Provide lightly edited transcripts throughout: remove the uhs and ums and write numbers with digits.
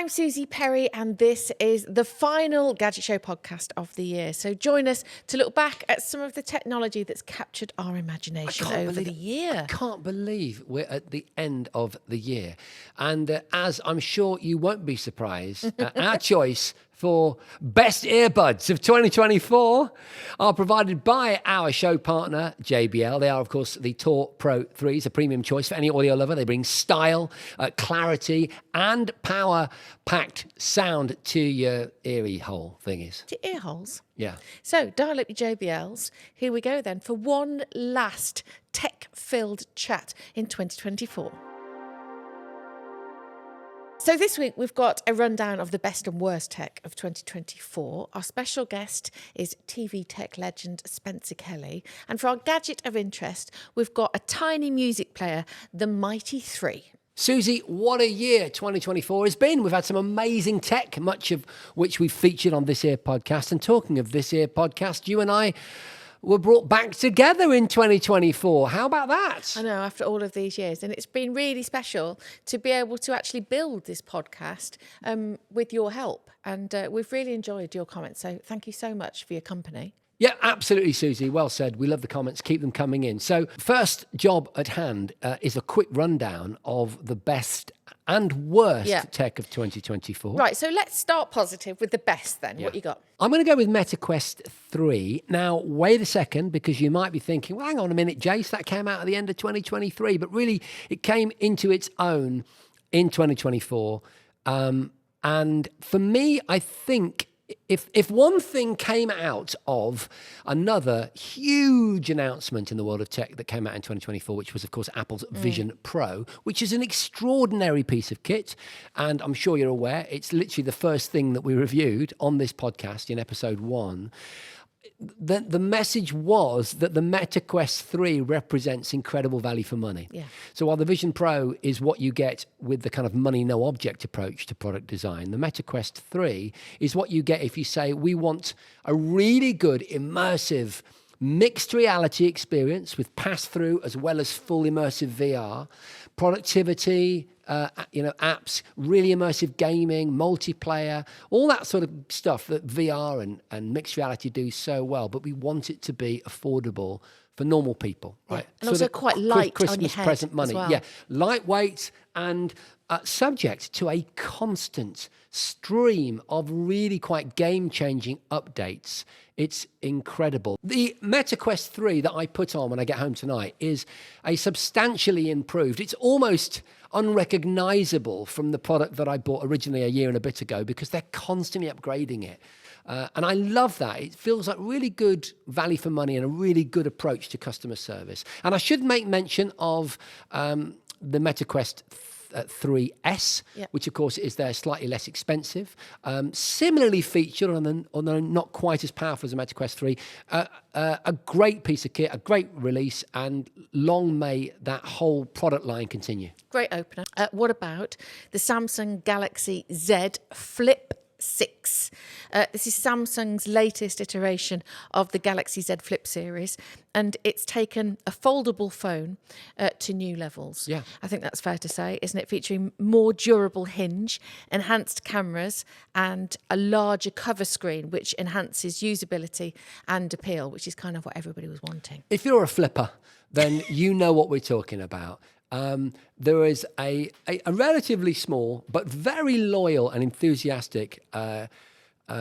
I'm Susie Perry, and this is the final Gadget Show podcast of the year. So join us to look back at some of the technology that's captured our imagination over the year. I can't believe we're at the end of the year. And as I'm sure you won't be surprised, our choice for best earbuds of 2024 are provided by our show partner, JBL. They are, of course, the Tour Pro 3s, a premium choice for any audio lover. They bring style, clarity, and power-packed sound to your eerie hole thingies. To ear holes. Yeah. So dial up your JBLs. Here we go then for one last tech-filled chat in 2024. So this week we've got a rundown of the best and worst tech of 2024. Our special guest is TV tech legend Spencer Kelly. And for our gadget of interest, we've got a tiny music player, the Mighty 3. Susie, what a year 2024 has been. We've had some amazing tech, much of which we've featured on This Here podcast. And talking of This Here podcast, you and I were brought back together in 2024. How about that? I know, after all of these years. And it's been really special to be able to actually build this podcast with your help. And we've really enjoyed your comments. So thank you so much for your company. Yeah, absolutely, Susie. Well said. We love the comments. Keep them coming in. So first job at hand is a quick rundown of the best and worst tech of 2024. Right, so let's start positive with the best then. Yeah. What you got? I'm going to go with MetaQuest 3. Now, wait a second, because you might be thinking, well, hang on a minute, Jace, that came out at the end of 2023. But really, it came into its own in 2024. And for me, I think if one thing came out of another huge announcement in the world of tech that came out in 2024, which was, of course, Apple's Vision Pro, which is an extraordinary piece of kit. And I'm sure you're aware, it's literally the first thing that we reviewed on this podcast in episode 1. The message was that the MetaQuest 3 represents incredible value for money. Yeah. So while the Vision Pro is what you get with the kind of money, no object approach to product design, the MetaQuest 3 is what you get if you say, we want a really good, immersive, mixed reality experience with pass-through as well as full immersive VR, productivity, apps, really immersive gaming, multiplayer, all that sort of stuff that VR and mixed reality do so well. But we want it to be affordable for normal people, right? And also quite light Christmas on your head present money. as well. Yeah, lightweight and subject to a constant stream of really quite game-changing updates. It's incredible. The MetaQuest 3 that I put on when I get home tonight is a substantially improved. It's almost unrecognizable from the product that I bought originally a year and a bit ago because they're constantly upgrading it. And I love that. It feels like really good value for money and a really good approach to customer service. And I should make mention of the MetaQuest 3S, which of course is there slightly less expensive. Similarly featured, although not quite as powerful as the MetaQuest 3, a great piece of kit, a great release, and long may that whole product line continue. Great opener. What about the Samsung Galaxy Z Flip 6. This is Samsung's latest iteration of the Galaxy Z Flip series, and it's taken a foldable phone to new levels. Yeah. I think that's fair to say, isn't it? Featuring more durable hinge, enhanced cameras, and a larger cover screen, which enhances usability and appeal, which is kind of what everybody was wanting. If you're a flipper, then you know what we're talking about. There is a relatively small but very loyal and enthusiastic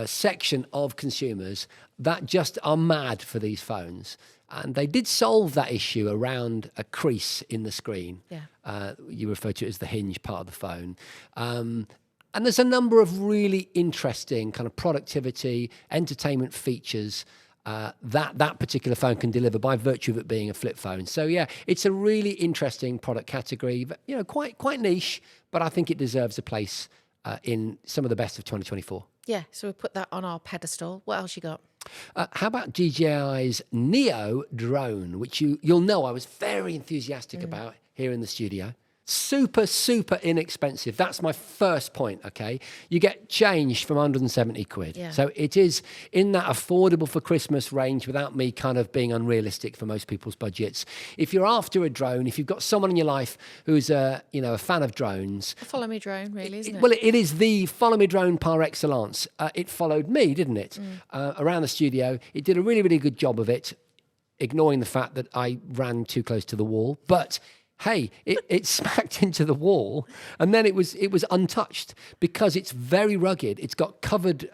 section of consumers that just are mad for these phones. And they did solve that issue around a crease in the screen. Yeah. You refer to it as the hinge part of the phone. And there's a number of really interesting kind of productivity, entertainment features that particular phone can deliver by virtue of it being a flip phone. So yeah, it's a really interesting product category, quite niche, but I think it deserves a place in some of the best of 2024. Yeah, so we'll put that on our pedestal. What else you got? How about DJI's Neo drone, which you'll know I was very enthusiastic about here in the studio? Super, super inexpensive. That's my first point, okay? You get changed from 170 quid. Yeah. So it is in that affordable for Christmas range without me kind of being unrealistic for most people's budgets. If you're after a drone, if you've got someone in your life who's a fan of drones. A follow me drone, really, isn't it? Well, it is the follow me drone par excellence. It followed me, didn't it? Around the studio. It did a really, really good job of it, ignoring the fact that I ran too close to the wall. But hey, it smacked into the wall, and then it was untouched because it's very rugged. It's got covered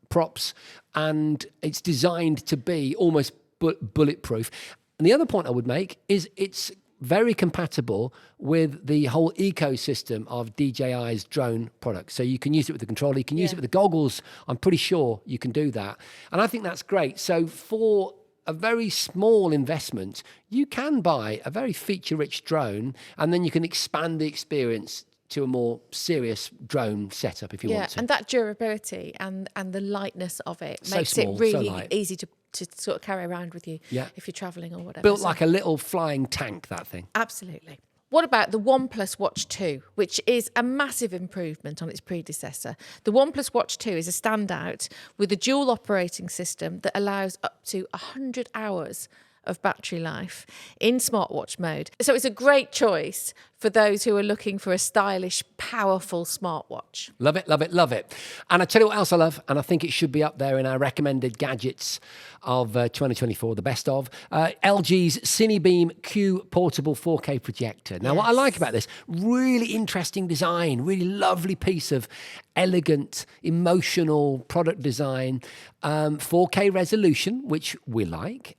props, and it's designed to be almost bulletproof. And the other point I would make is it's very compatible with the whole ecosystem of DJI's drone products. So you can use it with the controller, you can use it with the goggles. I'm pretty sure you can do that. And I think that's great. So for a very small investment, you can buy a very feature-rich drone, and then you can expand the experience to a more serious drone setup if you want to. And that durability and the lightness of it So makes small, it so really light. easy to sort of carry around with you if you're travelling or whatever. Built like a little flying tank, that thing. Absolutely. What about the OnePlus Watch 2, which is a massive improvement on its predecessor? The OnePlus Watch 2 is a standout with a dual operating system that allows up to 100 hours of battery life in smartwatch mode. So it's a great choice for those who are looking for a stylish, powerful smartwatch. Love it, love it, love it. And I tell you what else I love, and I think it should be up there in our recommended gadgets of 2024, the best of, LG's Cinebeam Q portable 4K projector. Now, what I like about this, really interesting design, really lovely piece of elegant, emotional product design, 4K resolution, which we like,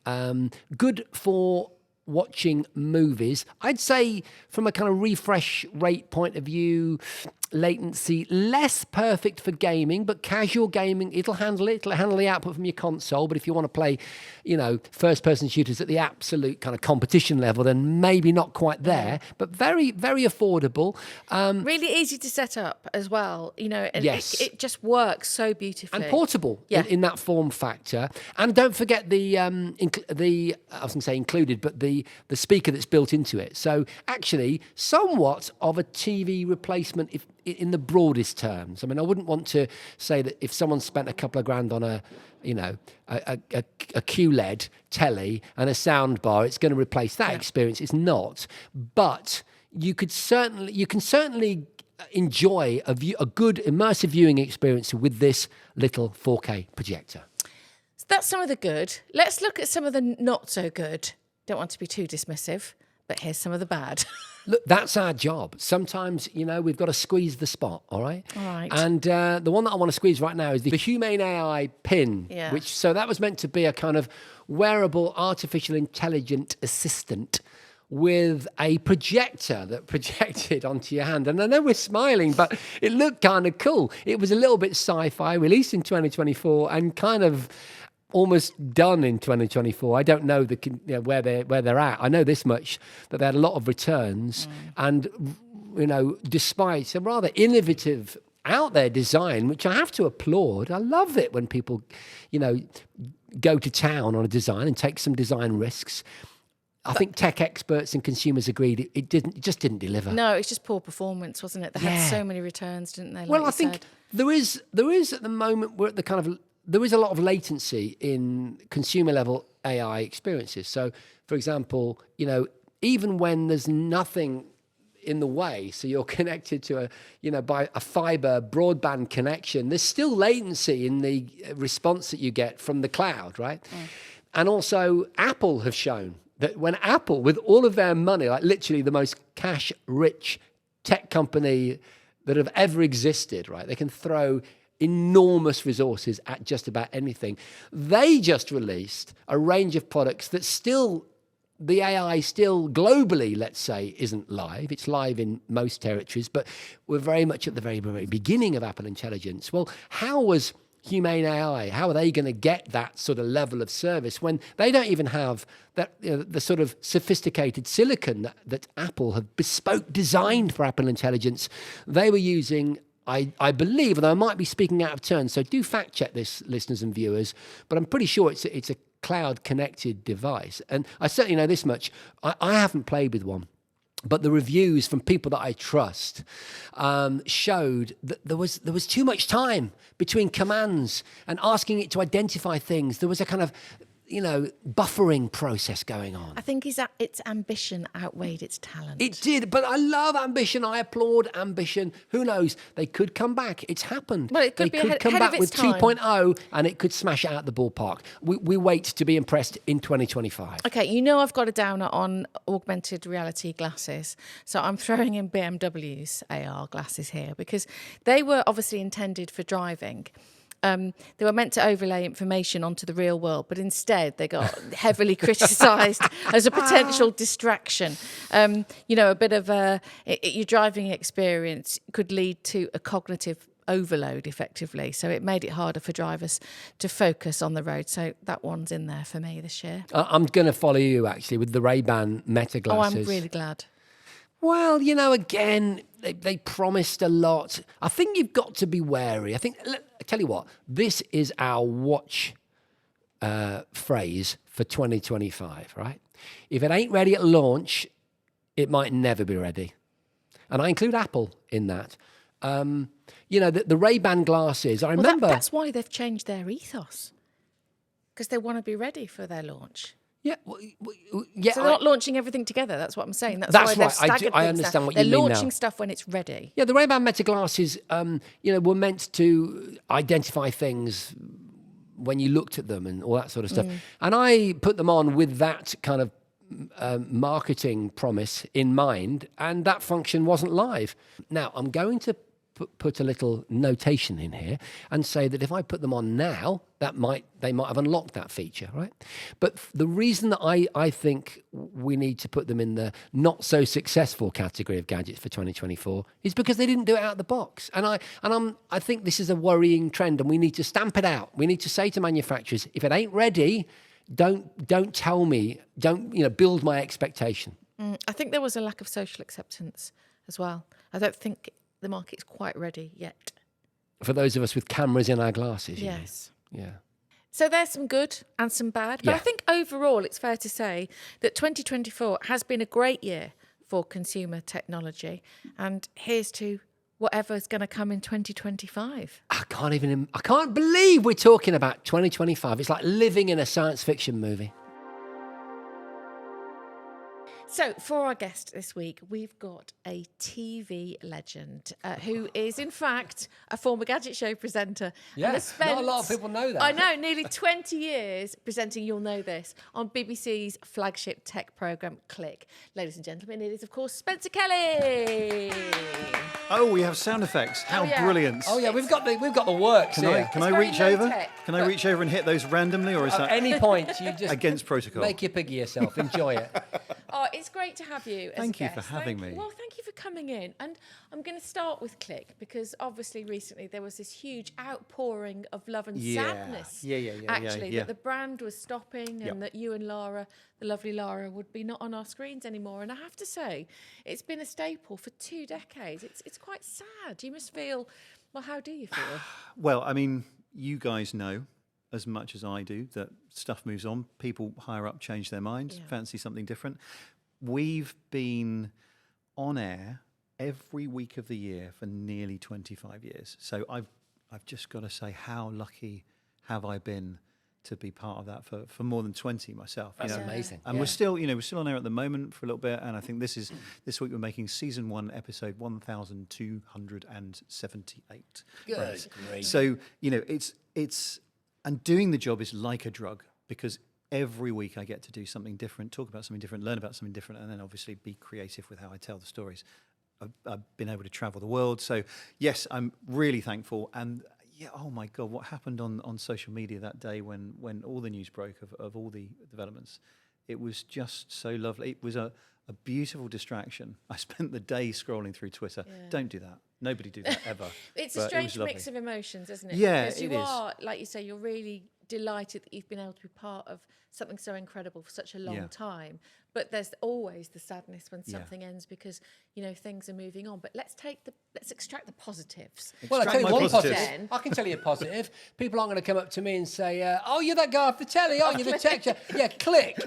good for watching movies. I'd say from a kind of refresh rate point of view, latency, less perfect for gaming, but casual gaming, it'll handle it. It'll handle the output from your console. But if you want to play, first-person shooters at the absolute kind of competition level, then maybe not quite there, but very, very affordable. Really easy to set up as well, and Yes. it just works so beautifully. And portable in that form factor. And don't forget the I was going to say included, but the speaker that's built into it. So actually, somewhat of a TV replacement if in the broadest terms. I mean, I wouldn't want to say that if someone spent a couple of grand on a QLED telly and a sound bar, it's going to replace that experience. It's not. But you can certainly enjoy a good immersive viewing experience with this little 4K projector. So that's some of the good. Let's look at some of the not so good. Don't want to be too dismissive, but here's some of the bad. Look, that's our job. Sometimes, we've got to squeeze the spot, all right? All right. And the one that I want to squeeze right now is the Humane AI pin, so that was meant to be a kind of wearable artificial intelligent assistant with a projector that projected onto your hand. And I know we're smiling, but it looked kind of cool. It was a little bit sci-fi, released in 2024 and kind of almost done in 2024. I don't know where they're at. I know this much, that they had a lot of returns, and despite a rather innovative, out there design, which I have to applaud. I love it when people, go to town on a design and take some design risks. I think tech experts and consumers agreed it just didn't deliver. No, it's just poor performance, wasn't it? They had so many returns, didn't they? Well, I think there is at the moment, we're at the kind of, there is a lot of latency in consumer level AI experiences. So, for example, even when there's nothing in the way, so you're connected to by a fiber broadband connection, there's still latency in the response that you get from the cloud, right? And also Apple have shown that when Apple, with all of their money, like literally the most cash-rich tech company that have ever existed, right? They can throw enormous resources at just about anything. They just released a range of products that still, the AI still globally, let's say, isn't live. It's live in most territories, but we're very much at the very, very beginning of Apple Intelligence. Well, how was Humane AI, how are they going to get that sort of level of service when they don't even have that the sort of sophisticated silicon that Apple have bespoke designed for Apple Intelligence? They were using, I believe, although I might be speaking out of turn, so do fact check this, listeners and viewers, but I'm pretty sure it's a cloud connected device. And I certainly know this much, I haven't played with one. But the reviews from people that I trust showed that there was too much time between commands and asking it to identify things. There was a kind of, buffering process going on. I think its ambition outweighed its talent. It did, but I love ambition. I applaud ambition. Who knows? They could come back. It's happened. Well, it could they be could ahead come of back its with time. 2.0 and it could smash it out the ballpark. We wait to be impressed in 2025. Okay, I've got a downer on augmented reality glasses. So I'm throwing in BMW's AR glasses here because they were obviously intended for driving. They were meant to overlay information onto the real world, but instead they got heavily criticised as a potential distraction. A bit of your driving experience could lead to a cognitive overload effectively. So it made it harder for drivers to focus on the road. So that one's in there for me this year. I'm going to follow you, actually, with the Ray-Ban Meta glasses. Oh, I'm really glad. Well, again, they promised a lot. I think you've got to be wary. I tell you what, this is our watch phrase for 2025, right? If it ain't ready at launch, it might never be ready. And I include Apple in that. The Ray-Ban glasses, I remember... that's why they've changed their ethos, because they want to be ready for their launch. Yeah, yeah. So they're not launching everything together. That's what I'm saying. That's why they've right. staggered I things understand now. what you mean They're now. launching stuff when it's ready. Yeah, the Ray-Ban Meta glasses, were meant to identify things when you looked at them and all that sort of stuff. And I put them on with that kind of marketing promise in mind, and that function wasn't live. Now, I'm going to put a little notation in here and say that if I put them on now, they might have unlocked that feature, right? But the reason that I think we need to put them in the not so successful category of gadgets for 2024 is because they didn't do it out of the box. And I think this is a worrying trend, and we need to stamp it out. We need to say to manufacturers, if it ain't ready, don't tell me, don't build my expectation. I think there was a lack of social acceptance as well. I don't think the market's quite ready yet. For those of us with cameras in our glasses, yes. Yeah. So there's some good and some bad. But Yeah. I think overall it's fair to say that 2024 has been a great year for consumer technology. And here's to whatever's going to come in 2025. I can't believe we're talking about 2025. It's like living in a science fiction movie. So, for our guest this week, we've got a TV legend who is, in fact, a former Gadget Show presenter. Yeah, and has spent, not a lot of people know that. I know, nearly 20 years presenting, you'll know this, on BBC's flagship tech programme, Click. Ladies and gentlemen, it is, of course, Spencer Kelly. Oh, we have sound effects. How yeah. brilliant. Oh yeah, we've got the works here. Can I very reach over? low-tech, Can I reach over and hit those randomly, or is At that any point, you just against protocol? make your piggy yourself. Enjoy it. Oh, it's great to have you as Thank a you guest. for having me. Well, thank you for coming in. And I'm going to start with Click, because obviously recently there was this huge outpouring of love and sadness. Actually, that the brand was stopping and that you and Lara, the lovely Lara, would be not on our screens anymore. And I have to say, it's been a staple for 2 decades. It's quite sad. You must feel, well, how do you feel? Well, I mean, you guys know as much as I do that stuff moves on. People higher up change their minds, fancy something different. We've been on air every week of the year for nearly 25 years. So I've just got to say, how lucky have I been to be part of that for more than 20 myself. That's amazing. And we're still on air at the moment for a little bit. And I think this week we're making season 1, episode 1278. Good grief. So, it's and doing the job is like a drug, because every week I get to do something different, talk about something different, learn about something different, and then obviously be creative with how I tell the stories. I've been able to travel the world. So, yes, I'm really thankful. And oh my God, what happened on social media that day when all the news broke of all the developments. It was just so lovely. It was a beautiful distraction. I spent the day scrolling through Twitter. Yeah. Don't do that. Nobody do that ever. It's a strange mix of emotions, isn't it? Yeah, because it you is. are, like you say, you're really delighted that you've been able to be part of something so incredible for such a long time. But there's always the sadness when something ends because, things are moving on. But let's extract the positives. Well, I'll tell you my one positives. positive. I can tell you a positive. People aren't going to come up to me and say, oh, you're that guy off the telly, aren't you? The texture. Yeah, click.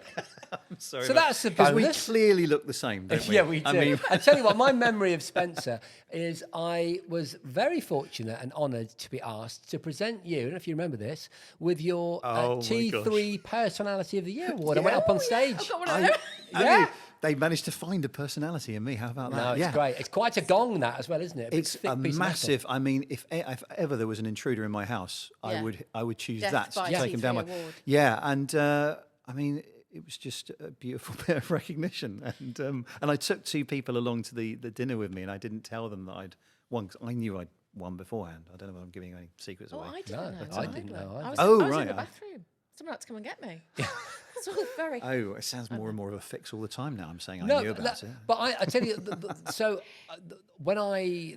I'm sorry. So that's the because bonus. we clearly look the same, don't we? Yeah, we do. I tell you what, my memory of Spencer is I was very fortunate and honoured to be asked to present you, I don't know if you remember this, with your Oh, my T3 Personality of the Year award. I went up on stage. I've got one of those. Yeah. They managed to find a personality in me. How about that? No, it's great. It's quite a gong, that, as well, isn't it? It's thick a piece of metal. massive. I mean, if ever there was an intruder in my house, Yeah. I would choose Death that to by take him down. T3 award. Yeah, and I mean, it was just a beautiful bit of recognition. And I took two people along to the dinner with me, and I didn't tell them that I'd won, 'cause I knew I'd won beforehand. I don't know if I'm giving any secrets Oh, away. I didn't know. I didn't know either. I was, Oh, I was right. in the bathroom. Someone had to come and get me. It's all very... Oh, it sounds more and more of a fix all the time now. I'm saying I No, knew about it. but I tell you,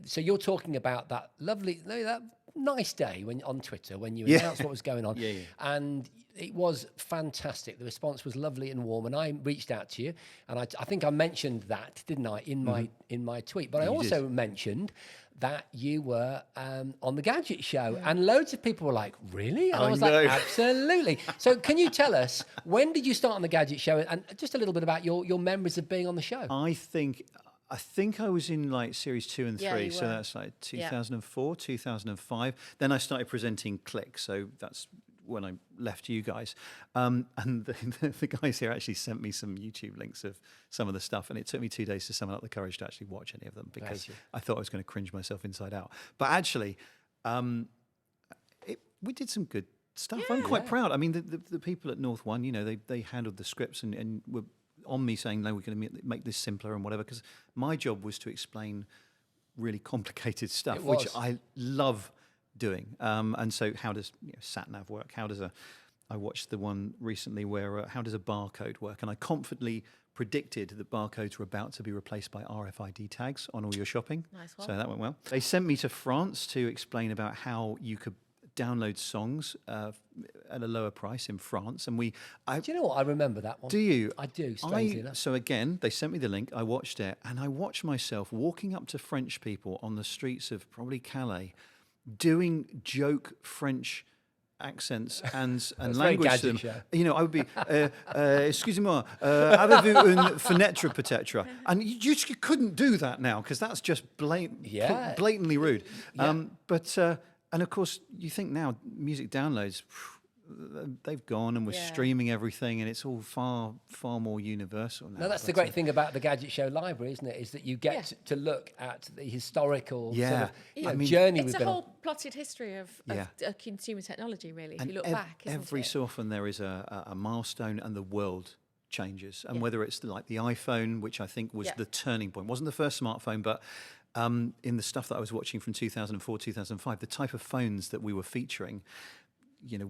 so you're talking about that lovely, no, that nice day when on Twitter when you announced what was going on, and it was fantastic. The response was lovely and warm, and I reached out to you, and I think I mentioned that, didn't I, in my tweet? But I also mentioned that you were on the Gadget show, and loads of people were like, "Really?" And I was like, "Absolutely." So, can you tell us when did you start on the Gadget show, and just a little bit about your memories of being on the show? I think I was in like series 2 and 3, Yeah, you so were. that's like 2004, 2005. Then I started presenting Click, so that's when I left you guys. And the guys here actually sent me some YouTube links of some of the stuff, and it took me 2 days to summon up the courage to actually watch any of them because I thought I was going to cringe myself inside out. But actually, we did some good stuff. I'm quite proud. I mean, the people at North One, they handled the scripts and were on me saying, no, we're going to make this simpler and whatever, because my job was to explain really complicated stuff, which I love doing. And so how does sat-nav work? I watched the one recently where how does a barcode work? And I confidently predicted that barcodes were about to be replaced by RFID tags on all your shopping. Nice one. So that went well. They sent me to France to explain about how you could download songs at a lower price in France, and do you know what? I remember that one. Do you? I do. Strangely enough. So again, they sent me the link. I watched it, and I watched myself walking up to French people on the streets of probably Calais, doing joke French accents and language to them. Show. I would be, excusez-moi, avez-vous une fenêtre peut-être? And you just couldn't do that now because that's just blatantly rude. And of course, you think now music downloads, they've gone, and we're streaming everything, and it's all far, far more universal now. No, that's the great thing about the Gadget Show library, isn't it? Is that you get to look at the historical sort of journey It's we've a been on. whole plotted history of consumer technology, really, if And you look back. Every so often there is a milestone and the world changes. And whether it's like the iPhone, which I think was the turning point, wasn't the first smartphone, but in the stuff that I was watching from 2004, 2005, the type of phones that we were featuring,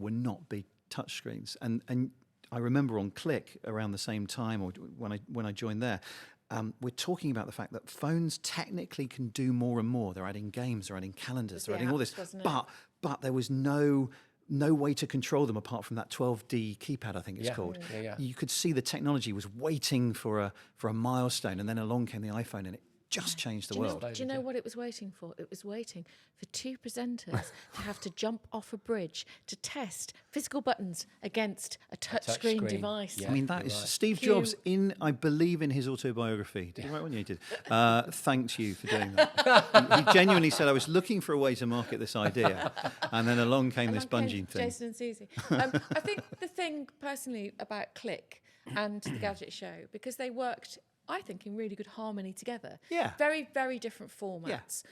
were not big touchscreens. And I remember on Click around the same time, or when I joined there, we're talking about the fact that phones technically can do more and more. They're adding games, they're adding calendars, they're adding all this. But there was no way to control them apart from that 12D keypad, I think it's called. You could see the technology was waiting for a milestone, and then along came the iPhone, and it just changed the world. Do you know what it was waiting for? It was waiting for two presenters to have to jump off a bridge to test physical buttons against a touchscreen device. I mean, that is Steve Jobs I believe in his autobiography. Did he write one? Yeah, he did. Thanks you for doing that. He genuinely said, I was looking for a way to market this idea, and then along came this bungee thing. Jason and Suzi. I think the thing personally about Click and the Gadget Show, because they worked, I think, in really good harmony together. Yeah. Very, very different formats.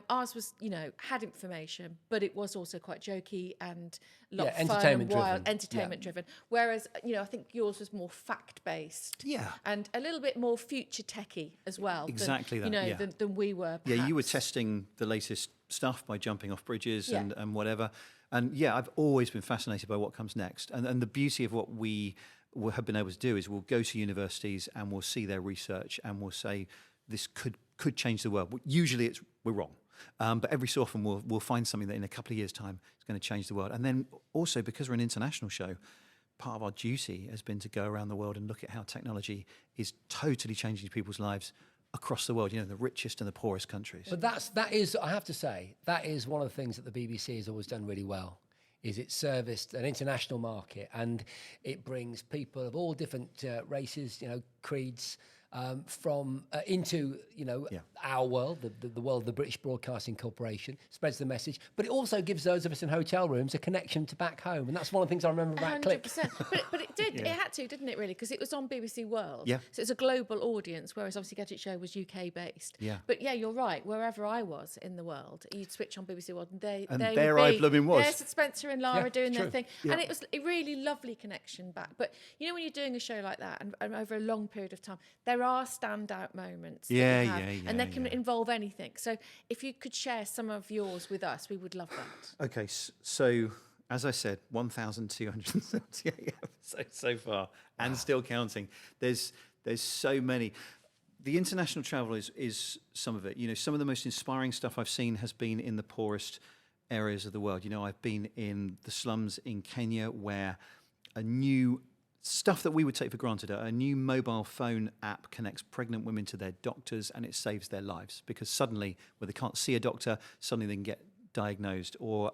Ours was, had information, but it was also quite jokey and a lot of fun and wild, entertainment driven. Whereas, I think yours was more fact based. Yeah. And a little bit more future techy as well. Exactly than we were. Perhaps. Yeah, you were testing the latest stuff by jumping off bridges and whatever. And I've always been fascinated by what comes next. And the beauty of what we have been able to do is we'll go to universities and we'll see their research and we'll say this could change the world. Usually we're wrong, but every so often we'll find something that in a couple of years' time is going to change the world. And then also because we're an international show, part of our duty has been to go around the world and look at how technology is totally changing people's lives across the world, the richest and the poorest countries. But that is, I have to say, that is one of the things that the BBC has always done really well, is it serviced an international market, and it brings people of all different races, creeds, into our world, the world of the British Broadcasting Corporation, spreads the message, but it also gives those of us in hotel rooms a connection to back home, and that's one of the things I remember about Click. 100%. But it did. It had to, didn't it? Really, because it was on BBC World. Yeah. So it's a global audience, whereas obviously Gadget Show was UK based. Yeah. But yeah, you're right. Wherever I was in the world, you'd switch on BBC World, and they there would I be, blooming was. There's Spencer and Lara Yeah, doing their true. thing, and it was a really lovely connection back. But when you're doing a show like that, and over a long period of time, there are standout moments. Yeah, that you have, yeah, and they can yeah. involve anything. So if you could share some of yours with us, we would love that. Okay, so as I said, 1,278 episodes so far, and still counting. There's so many. The international travel is some of it. Some of the most inspiring stuff I've seen has been in the poorest areas of the world. I've been in the slums in Kenya, where a new stuff that we would take for granted, a new mobile phone app connects pregnant women to their doctors, and it saves their lives, because suddenly, where they can't see a doctor, suddenly they can get diagnosed. Or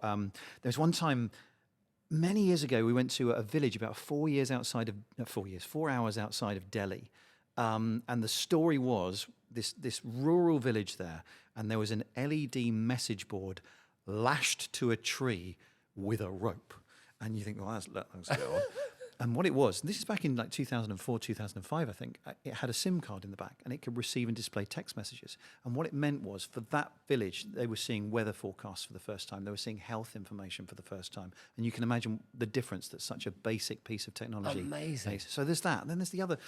there's one time many years ago, we went to a village about 4 hours outside of Delhi. And the story was this rural village there, and there was an LED message board lashed to a tree with a rope. And you think, well, that looks a bit odd. And what it was, and this is back in like 2004, 2005, I think, it had a SIM card in the back, and it could receive and display text messages. And what it meant was, for that village, they were seeing weather forecasts for the first time. They were seeing health information for the first time. And you can imagine the difference that such a basic piece of technology Amazing. makes. So there's that. And then there's the other.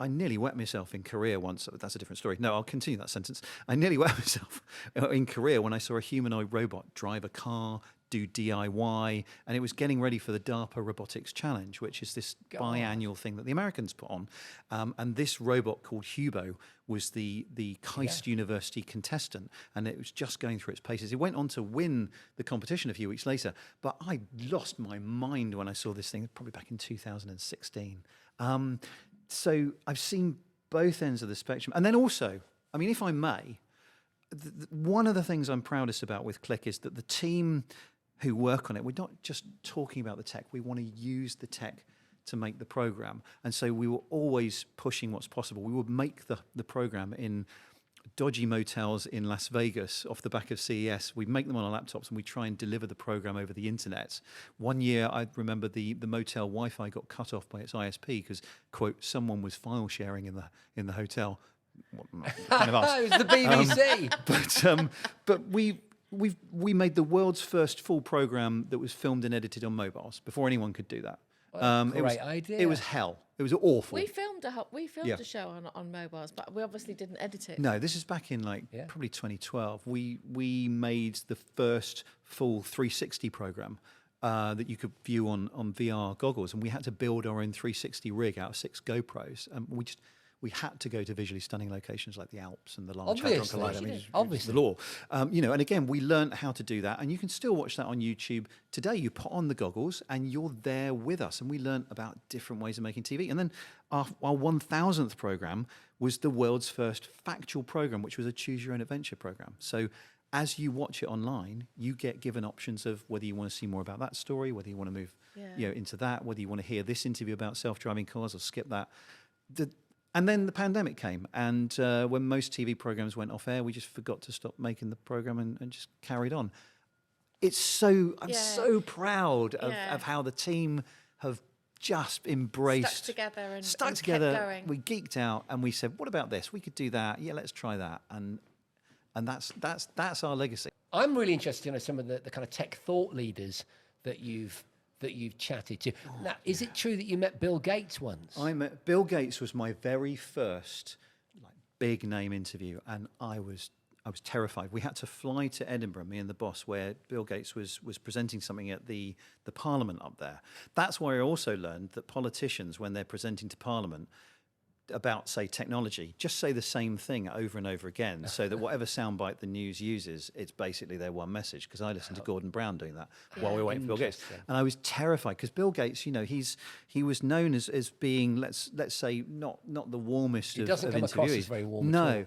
I nearly wet myself in Korea once. That's a different story. No, I'll continue that sentence. I nearly wet myself in Korea when I saw a humanoid robot drive a car, do DIY, and it was getting ready for the DARPA Robotics Challenge, which is this biannual thing that the Americans put on. And this robot called Hubo was the KAIST University contestant, and it was just going through its paces. It went on to win the competition a few weeks later, but I lost my mind when I saw this thing, probably back in 2016. So I've seen both ends of the spectrum. And then also, I mean, if I may, one of the things I'm proudest about with Click is that the team who work on it, we're not just talking about the tech, we want to use the tech to make the program. And so we were always pushing what's possible. We would make the program in dodgy motels in Las Vegas off the back of CES. We'd make them on our laptops, and we try and deliver the program over the internet. One year, I remember the motel Wi-Fi got cut off by its ISP because, quote, someone was file sharing in the hotel. Kind of us. It was the BBC. But we made the world's first full program that was filmed and edited on mobiles before anyone could do that. Great idea. It was hell. It was awful. We filmed a show on mobiles, but we obviously didn't edit it. No, this is back in probably 2012. We made the first full 360 program that you could view on VR goggles, and we had to build our own 360 rig out of 6 GoPros. We had to go to visually stunning locations like the Alps and the Large Hadron Collider. I mean, it's the law. And again, we learned how to do that, and you can still watch that on YouTube today. You put on the goggles and you're there with us, and we learned about different ways of making TV. And then our 1000th program was the world's first factual program, which was a choose your own adventure program. So as you watch it online, you get given options of whether you want to see more about that story, whether you want to move into that, whether you want to hear this interview about self-driving cars or skip that. And then the pandemic came, and when most TV programs went off air, we just forgot to stop making the program and just carried on. I'm so proud of how the team have just embraced, stuck together. Kept going. We geeked out, and we said, "What about this? We could do that. Yeah, let's try that." And that's our legacy. I'm really interested in some of the kind of tech thought leaders that you've chatted to. Now, is it true that you met Bill Gates once? Bill Gates was my very first big name interview, and I was terrified. We had to fly to Edinburgh, me and the boss, where Bill Gates was presenting something at the Parliament up there. That's where I also learned that politicians, when they're presenting to Parliament, about, say, technology, just say the same thing over and over again, so that whatever soundbite the news uses, it's basically their one message. Because I listened to Gordon Brown doing that while we were waiting for Bill Gates, and I was terrified because Bill Gates, he was known as being let's say not the warmest He of doesn't come across interviewees. as very warm. No, At all.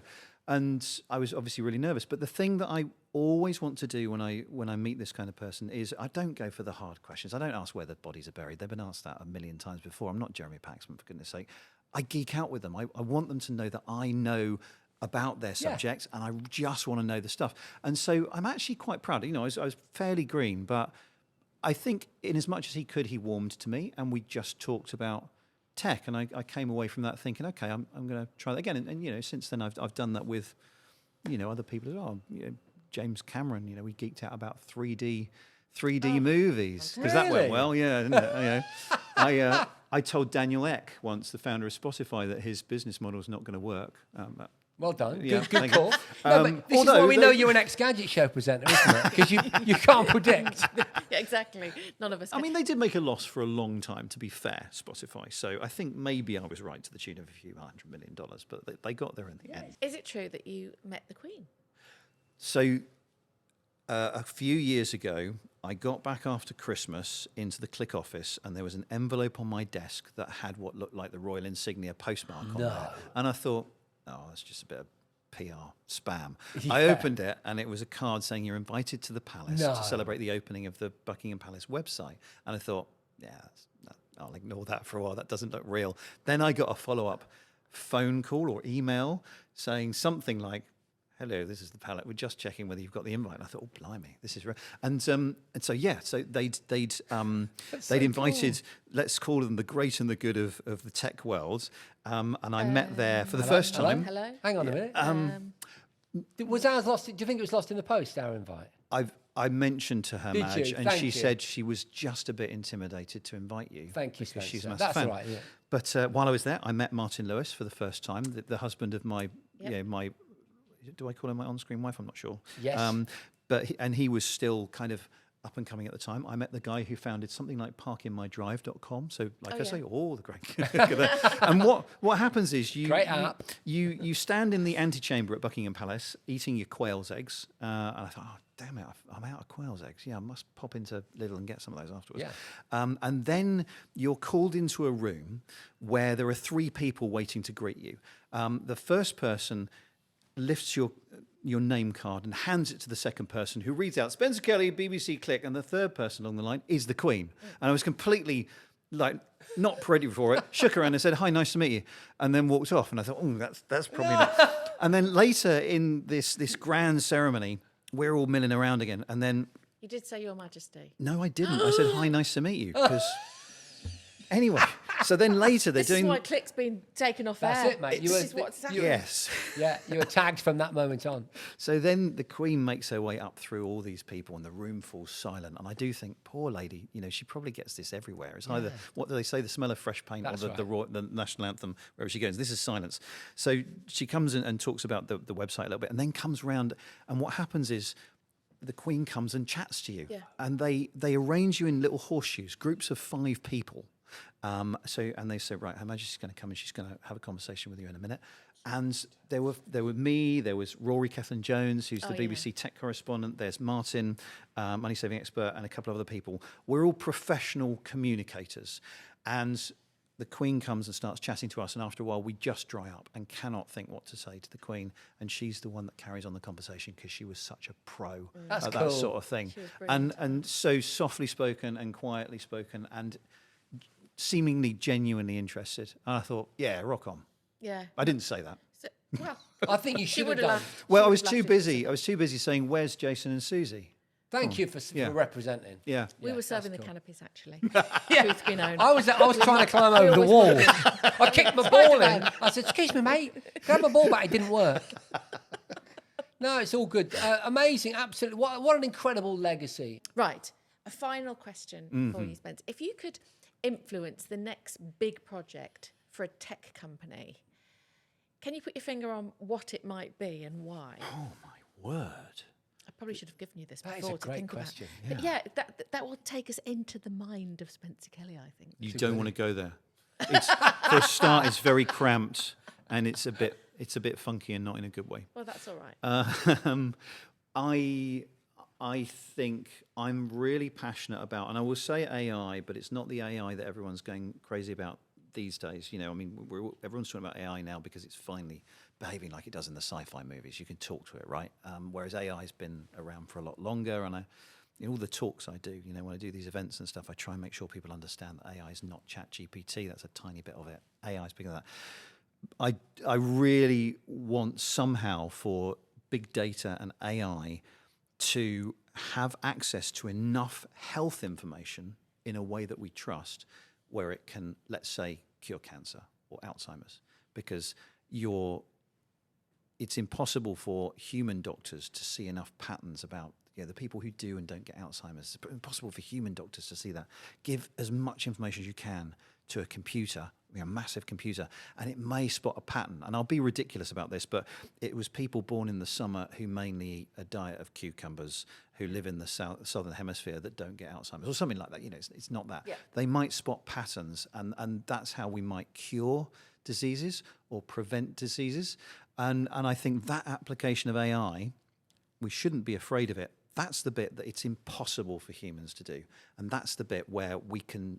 and I was obviously really nervous. But the thing that I always want to do when I meet this kind of person is I don't go for the hard questions. I don't ask where the bodies are buried. They've been asked that a million times before. I'm not Jeremy Paxman, for goodness sake. I geek out with them. I want them to know that I know about their subject, and I just want to know the stuff. And so I'm actually quite proud. I was fairly green, but I think in as much as he could, he warmed to me, and we just talked about tech. And I came away from that thinking, okay, I'm going to try that again. And since then I've done that with other people as well. James Cameron. We geeked out about 3D movies because that went well. Yeah, didn't it? I told Daniel Ek once, the founder of Spotify, that his business model is not going to work. Well done. Yeah, Good call. No, but this is why we know you're an ex-Gadget show presenter, isn't it? Because you can't predict. Yeah, exactly. None of us. I mean, they did make a loss for a long time, to be fair, Spotify. So I think maybe I was right to the tune of a few $100 million, but they got there in the end. Is it true that you met the Queen? So a few years ago, I got back after Christmas into the Click office, and there was an envelope on my desk that had what looked like the royal insignia postmark on there. And I thought, oh, that's just a bit of PR spam. Yeah. I opened it, and it was a card saying you're invited to the palace to celebrate the opening of the Buckingham Palace website. And I thought, I'll ignore that for a while. That doesn't look real. Then I got a follow-up phone call or email saying something like, hello, this is the palette. We're just checking whether you've got the invite. And I thought, oh, blimey, this is real. And so they'd invited, let's call them the great and the good of the tech world. And I met there for the first time. Hello. Hang on a minute. Was ours lost? Do you think it was lost in the post, our invite? I mentioned to her, Did Madge, you? and Thank she you. said she was just a bit intimidated to invite you. Thank you, because she's Spencer. a massive That's fan. all right, yeah. But while I was there, I met Martin Lewis for the first time, the husband of my do I call him my on-screen wife? I'm not sure. Yes. But he was still kind of up and coming at the time. I met the guy who founded something like parkinmydrive.com. So the great. And what happens is Great app. you stand in the antechamber at Buckingham Palace eating your quail's eggs. And I thought, oh, damn it, I'm out of quail's eggs. Yeah, I must pop into Lidl and get some of those afterwards. Yeah. And then you're called into a room where there are 3 people waiting to greet you. The first person lifts your name card and hands it to the second person, who reads out Spencer Kelly, BBC Click, and the third person along the line is the Queen. And I was completely not ready for it, shook her hand and said, hi, nice to meet you, and then walked off. And I thought, oh, that's probably not. And then later in this grand ceremony, we're all milling around again. And then... You did say Your Majesty. No, I didn't. I said, hi, nice to meet you. Because... Anyway, so then later they're This doing... is why Click's been taken off That's air. it, mate. This is what's happening. Yes. Yeah, you were tagged from that moment on. So then the Queen makes her way up through all these people, and the room falls silent. And I do think, poor lady, she probably gets this everywhere. It's either, what do they say, the smell of fresh paint, That's or the national anthem, wherever she goes. This is silence. So she comes in and talks about the website a little bit, and then comes round, and what happens is the Queen comes and chats to you. Yeah. And they arrange you in little horseshoes, groups of 5 people. And they say, right, Her Majesty's going to come and she's going to have a conversation with you in a minute. And there were me, there was Rory Kethlen-Jones, who's the BBC tech correspondent. There's Martin, money saving expert, and a couple of other people. We're all professional communicators, and the Queen comes and starts chatting to us. And after a while, we just dry up and cannot think what to say to the Queen. And she's the one that carries on the conversation because she was such a pro That's at cool. that sort of thing. She was brilliant. And so softly spoken and quietly spoken and seemingly genuinely interested. And I thought, yeah, rock on. Yeah. I didn't say that. So, well, I think you she should have would have done. laughed. Well, She I would was have too laughed busy. I was too busy saying, where's Jason and Susie? Thank you for representing. Yeah. We Yeah, were serving the that's cool. canopies, actually. Truth be known. I was trying to climb over the always wall. wanted I kicked my ball in. I said, excuse me, mate. Can I have my ball back? It didn't work. No, it's all good. Amazing, absolutely. What an incredible legacy. Right. A final question Mm-hmm. for you, Spence. If you could influence the next big project for a tech company, can you put your finger on what it might be and why? Oh, my word. I probably should have given you this That is before a to great think question. about. But yeah, that will take us into the mind of Spencer Kelly, I think. You don't want to go there. It's for a start, it's very cramped, and it's a bit funky and not in a good way. Well, that's all right. I think I'm really passionate about, and I will say AI, but it's not the AI that everyone's going crazy about these days. I mean, everyone's talking about AI now because it's finally behaving like it does in the sci-fi movies. You can talk to it, right? Whereas AI's been around for a lot longer, and in all the talks I do, when I do these events and stuff, I try and make sure people understand that AI is not ChatGPT. That's a tiny bit of it. AI is bigger than that. I really want somehow for big data and AI to have access to enough health information in a way that we trust, where it can, let's say, cure cancer or Alzheimer's, because it's impossible for human doctors to see enough patterns about the people who do and don't get Alzheimer's. It's impossible for human doctors to see that. Give as much information as you can to a computer, a massive computer, and it may spot a pattern. And I'll be ridiculous about this, but it was people born in the summer who mainly eat a diet of cucumbers, who live in the southern hemisphere, that don't get Alzheimer's or something like that. It's not that. Yeah. They might spot patterns, and that's how we might cure diseases or prevent diseases. And I think that application of AI, we shouldn't be afraid of it. That's the bit that it's impossible for humans to do, and that's the bit where we can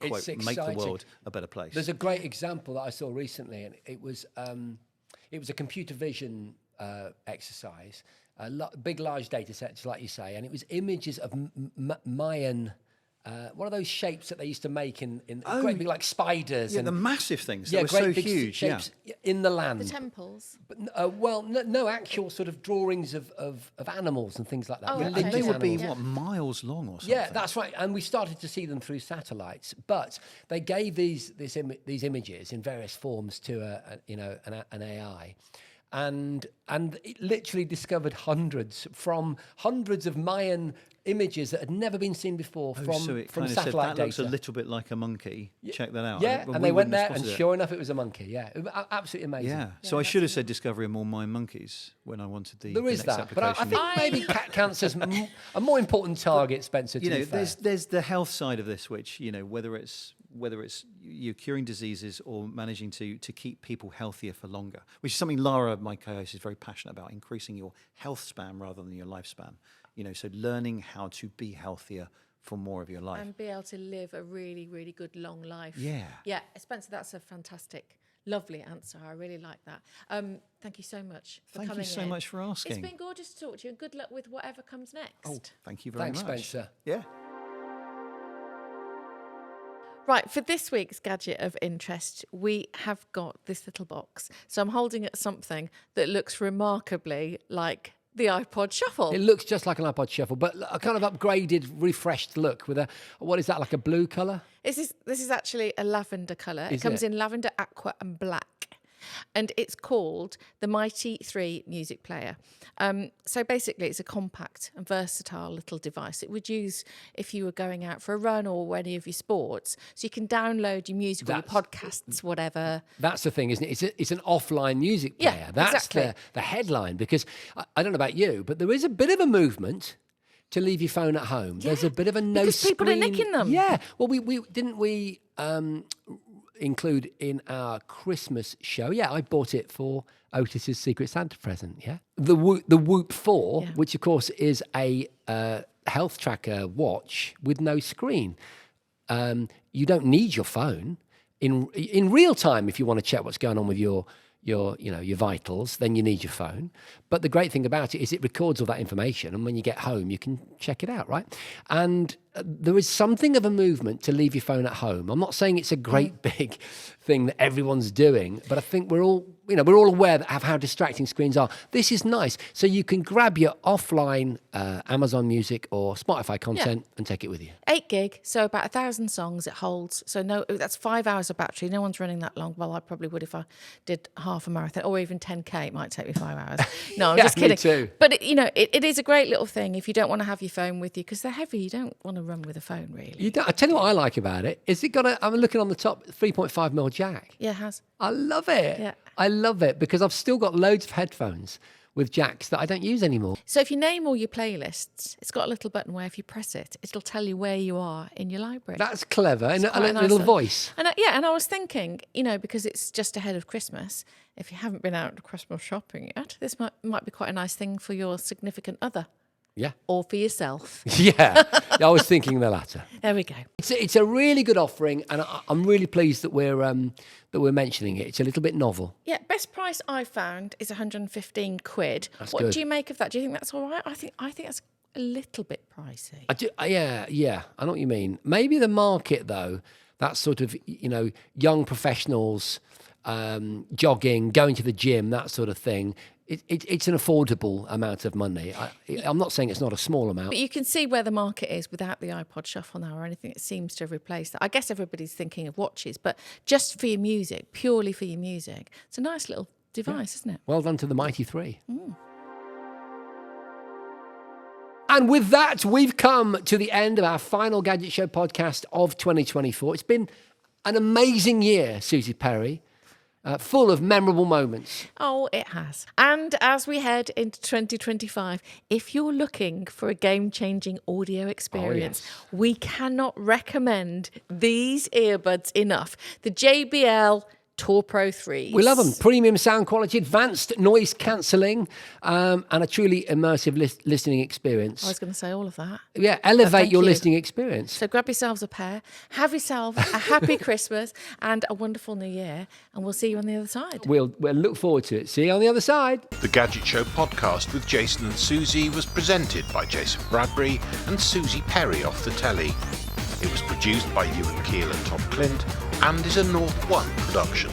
quote, make the world a better place. There's a great example that I saw recently, and it was a computer vision exercise, big, large data sets, like you say, and it was images of Mayan. What are those shapes that they used to make in great big, like spiders? Yeah, and the massive things that were so huge. Shapes in the land. The temples. But, no actual sort of drawings of animals and things like that. Oh, okay. And they would be, animals. miles long or something? Yeah, that's right. And we started to see them through satellites. But they gave these images in various forms to an AI. And it literally discovered hundreds of Mayan images that had never been seen before from satellite said, that data. looks a little bit like a monkey. Check that out. Yeah, and they went there, and sure enough, it was a monkey. Yeah, it was absolutely amazing. Yeah. So I should have said discovery of more Mayan monkeys when I wanted the. There is next that, but I think maybe cat cancer's a more important target, Spencer. There's the health side of this, which whether it's you're curing diseases or managing to keep people healthier for longer, which is something Lara, my co-host, is very passionate about, increasing your health span rather than your lifespan. So learning how to be healthier for more of your life. And be able to live a really, really good long life. Yeah. Yeah, Spencer, that's a fantastic, lovely answer. I really like that. Thank you so much for coming in. Thank you so much for asking. It's been gorgeous to talk to you, and good luck with whatever comes next. Oh, thank you very much. Thanks, Spencer. Yeah. Right, for this week's Gadget of Interest, we have got this little box. So I'm holding at something that looks remarkably like the iPod Shuffle. It looks just like an iPod Shuffle, but a kind of upgraded, refreshed look with what is that, like a blue colour? This is actually a lavender colour. It comes in lavender, aqua and black. And it's called the Mighty 3 music player. So basically, it's a compact and versatile little device. It would use if you were going out for a run or any of your sports. So you can download your music or your podcasts, whatever. That's the thing, isn't it? It's an offline music player. Yeah, that's exactly. the headline, because I don't know about you, but there is a bit of a movement to leave your phone at home. There's a bit of a no because screen. People are nicking them. Yeah. Well, we didn't include in our Christmas show. Yeah, I bought it for Otis's Secret Santa present. Yeah, the Whoop 4, which of course is a health tracker watch with no screen. You don't need your phone in real time if you want to check what's going on with your vitals. Then you need your phone. But the great thing about it is it records all that information, and when you get home, you can check it out, right? And there is something of a movement to leave your phone at home. I'm not saying it's a great big thing that everyone's doing, but I think we're all aware of how distracting screens are. This is nice. So you can grab your offline Amazon Music or Spotify content and take it with you. 8 gig, so about 1,000 songs it holds. So that's 5 hours of battery. No one's running that long. Well, I probably would if I did half a marathon or even 10K. It might take me 5 hours. No, I'm just kidding. Me too. But it is a great little thing if you don't want to have your phone with you, because they're heavy. You don't want to run with a phone, really. I tell you what I like about it. Is it got I'm looking on the top, 3.5mm jack. Yeah, it has. I love it. Yeah. I love it because I've still got loads of headphones with jacks that I don't use anymore. So if you name all your playlists, it's got a little button where if you press it, it'll tell you where you are in your library. That's clever. And Quite a nice little voice. And I was thinking, because it's just ahead of Christmas, if you haven't been out Christmas shopping yet, this might be quite a nice thing for your significant other. Yeah. Or for yourself. Yeah. I was thinking the latter. There we go. It's a really good offering, and I'm really pleased that we're mentioning it. It's a little bit novel. Yeah, best price I found is 115 quid. That's what good. do you make of that? Do you think that's all right? I think that's a little bit pricey. I do. Yeah. I know what you mean. Maybe the market though, that sort of young professionals, jogging, going to the gym, that sort of thing. It's an affordable amount of money. I'm not saying it's not a small amount. But you can see where the market is without the iPod Shuffle now or anything. It seems to have replaced that. I guess everybody's thinking of watches, but just for your music, purely for your music, it's a nice little device, isn't it? Well done to the Mighty Three. And with that, we've come to the end of our final Gadget Show podcast of 2024. It's been an amazing year, Suzi Perry. Full of memorable moments. Oh, it has. And as we head into 2025, if you're looking for a game-changing audio experience, we cannot recommend these earbuds enough. The JBL Tour Pro 3s. We love them. Premium sound quality, advanced noise cancelling, and a truly immersive listening experience. I was going to say all of that. Yeah, elevate Thank your you. listening experience. So grab yourselves a pair, have yourself a happy Christmas and a wonderful New Year, and we'll see you on the other side. We'll look forward to it. See you on the other side. The Gadget Show podcast with Jason and Suzi was presented by Jason Bradbury and Suzi Perry off the telly. It was produced by Ewan Keel and Tom Clint and is a North One production.